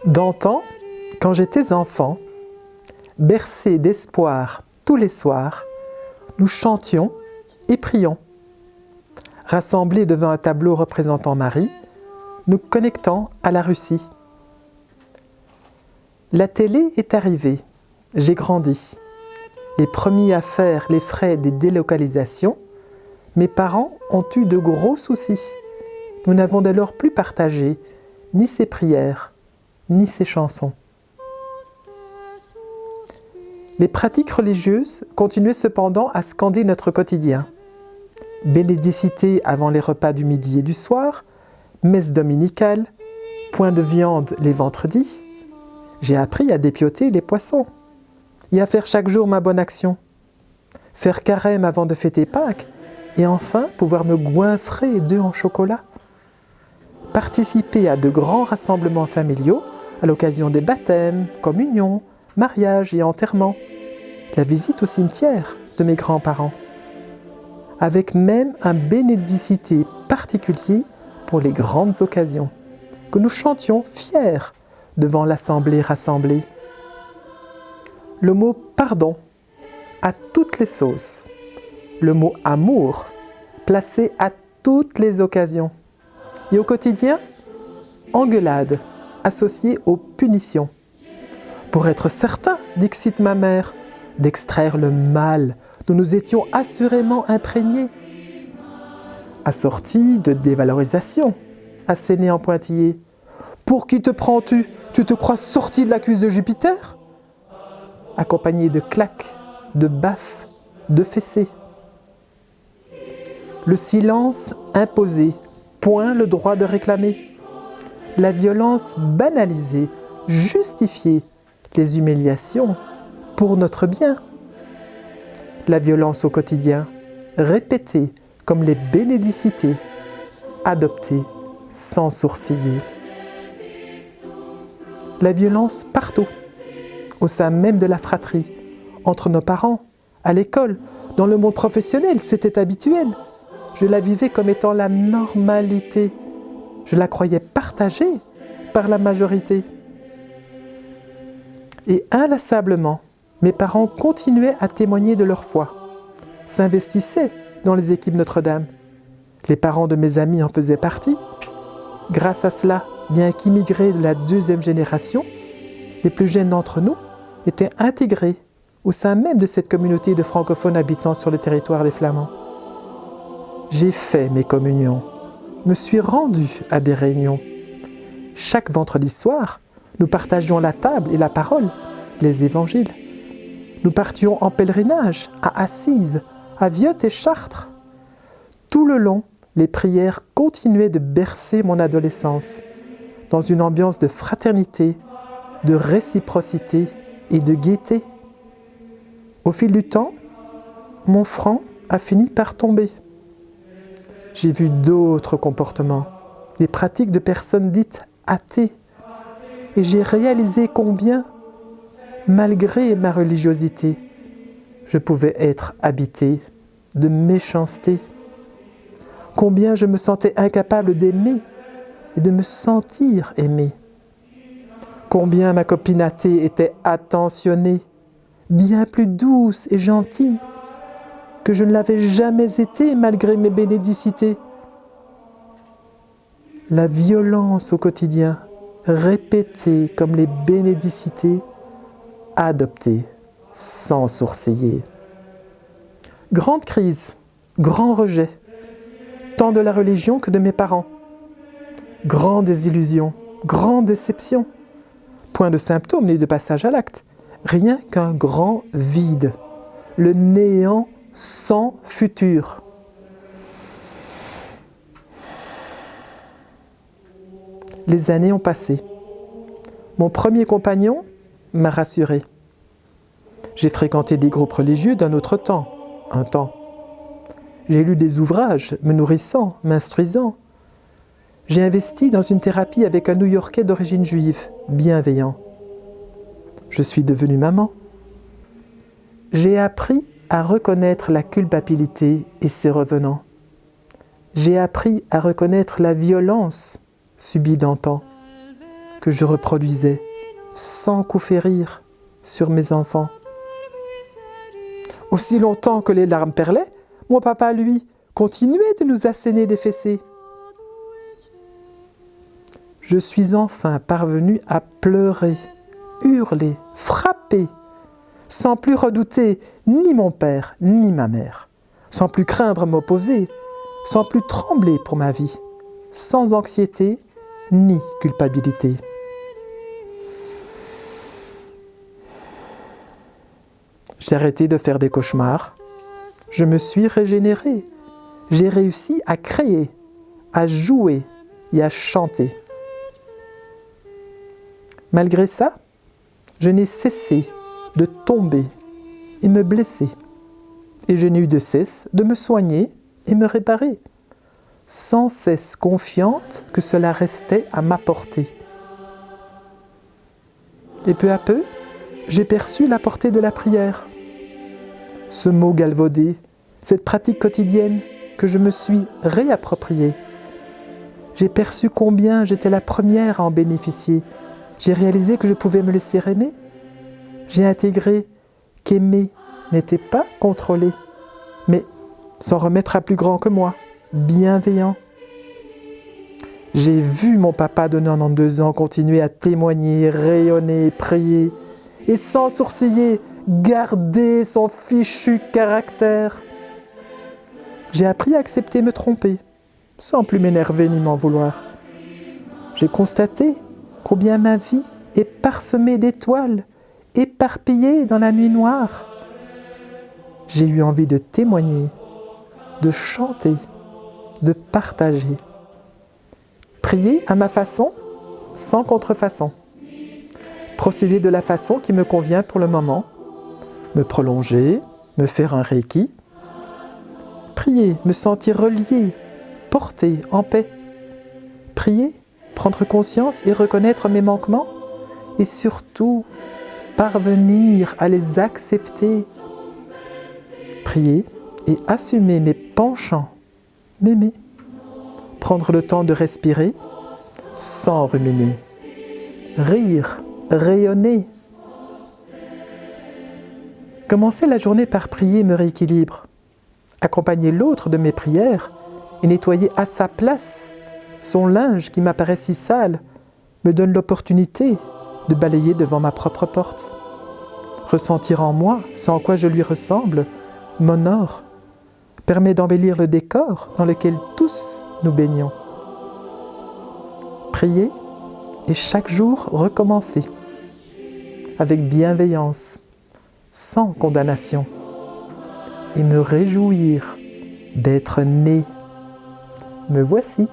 D'antan, quand j'étais enfant, bercés d'espoir tous les soirs, nous chantions et prions. Rassemblés devant un tableau représentant Marie, nous connectant à la Russie. La télé est arrivée, j'ai grandi. Les premiers à faire les frais des délocalisations, mes parents ont eu de gros soucis. Nous n'avons dès lors plus partagé ni ces prières, ni ces chansons. Les pratiques religieuses continuaient cependant à scander notre quotidien. Bénédicité avant les repas du midi et du soir, messe dominicale, point de viande les vendredis. J'ai appris à dépioter les poissons et à faire chaque jour ma bonne action. Faire carême avant de fêter Pâques et enfin pouvoir me goinfrer d'œufs en chocolat. Participer à de grands rassemblements familiaux à l'occasion des baptêmes, communions, mariages et enterrements. La visite au cimetière de mes grands-parents. Avec même un bénédicité particulier pour les grandes occasions, que nous chantions fiers devant l'assemblée rassemblée. Le mot « pardon » à toutes les sauces. Le mot « amour » placé à toutes les occasions. Et au quotidien, engueulade associée aux punitions. Pour être certain, dixit ma mère, d'extraire le mal dont nous étions assurément imprégnés. Assorti de dévalorisation, asséné en pointillé. Pour qui te prends-tu? Tu te crois sorti de la cuisse de Jupiter? Accompagné de claques, de baffes, de fessées. Le silence imposé, point le droit de réclamer. La violence banalisée, justifiée, les humiliations pour notre bien. La violence au quotidien, répétée comme les bénédicités, adoptée sans sourciller. La violence partout, au sein même de la fratrie, entre nos parents, à l'école, dans le monde professionnel, c'était habituel. Je la vivais comme étant la normalité. Je la croyais partagée par la majorité. Et inlassablement, mes parents continuaient à témoigner de leur foi, s'investissaient dans les équipes Notre-Dame. Les parents de mes amis en faisaient partie. Grâce à cela, bien qu'immigrés de la deuxième génération, les plus jeunes d'entre nous étaient intégrés au sein même de cette communauté de francophones habitant sur le territoire des Flamands. J'ai fait mes communions, me suis rendu à des réunions. Chaque vendredi soir, nous partagions la table et la parole, les évangiles. Nous partions en pèlerinage à Assise, à Viot et Chartres. Tout le long, les prières continuaient de bercer mon adolescence, dans une ambiance de fraternité, de réciprocité et de gaieté. Au fil du temps, mon front a fini par tomber. J'ai vu d'autres comportements, des pratiques de personnes dites athées, et j'ai réalisé combien, malgré ma religiosité, je pouvais être habité de méchanceté. Combien je me sentais incapable d'aimer et de me sentir aimé. Combien ma copinatée était attentionnée, bien plus douce et gentille que je ne l'avais jamais été malgré mes bénédicités. La violence au quotidien, répétée comme les bénédicités, adoptée sans sourciller. Grande crise, grand rejet, tant de la religion que de mes parents. Grande désillusion, grande déception. Point de symptômes ni de passage à l'acte, rien qu'un grand vide, le néant sans futur. Les années ont passé. Mon premier compagnon m'a rassuré. J'ai fréquenté des groupes religieux d'un autre temps, un temps. J'ai lu des ouvrages me nourrissant, m'instruisant. J'ai investi dans une thérapie avec un New-Yorkais d'origine juive, bienveillant. Je suis devenue maman. J'ai appris à reconnaître la culpabilité et ses revenants. j'ai appris à reconnaître la violence subie d'antan, que je reproduisais sans coup férir sur mes enfants. Aussi longtemps que les larmes perlaient, mon papa, lui, continuait de nous asséner des fessées. Je suis enfin parvenu à pleurer, hurler, frapper, sans plus redouter ni mon père ni ma mère, sans plus craindre m'opposer, sans plus trembler pour ma vie, sans anxiété ni culpabilité. J'ai arrêté de faire des cauchemars, je me suis régénéré, j'ai réussi à créer, à jouer et à chanter. Malgré ça, je n'ai cessé de tomber et me blesser. Et je n'ai eu de cesse de me soigner et me réparer, sans cesse confiante que cela restait à ma portée. Et peu à peu, j'ai perçu la portée de la prière. Ce mot galvaudé, cette pratique quotidienne que je me suis réappropriée. J'ai perçu combien j'étais la première à en bénéficier. J'ai réalisé que je pouvais me laisser aimer. J'ai intégré qu'aimer n'était pas contrôler, mais s'en remettre à plus grand que moi, bienveillant. J'ai vu mon papa de 92 ans continuer à témoigner, rayonner, prier, et sans sourciller, garder son fichu caractère. J'ai appris à accepter me tromper, sans plus m'énerver ni m'en vouloir. J'ai constaté combien ma vie est parsemée d'étoiles, éparpillées dans la nuit noire. J'ai eu envie de témoigner, de chanter, de partager. Prier à ma façon, sans contrefaçon. Procéder de la façon qui me convient pour le moment. Me prolonger, me faire un reiki. Prier, me sentir relié, porté, en paix. Prier, prendre conscience et reconnaître mes manquements. Et surtout, parvenir à les accepter. Prier et assumer mes penchants, m'aimer. Prendre le temps de respirer sans ruminer. Rire, rayonner. Commencer la journée par prier me rééquilibre. Accompagner l'autre de mes prières et nettoyer à sa place son linge qui m'apparaît si sale me donne l'opportunité de balayer devant ma propre porte. Ressentir en moi ce en quoi je lui ressemble m'honore, permet d'embellir le décor dans lequel tous nous baignons. Prier et chaque jour recommencer, avec bienveillance, sans condamnation, et me réjouir d'être né. Me voici.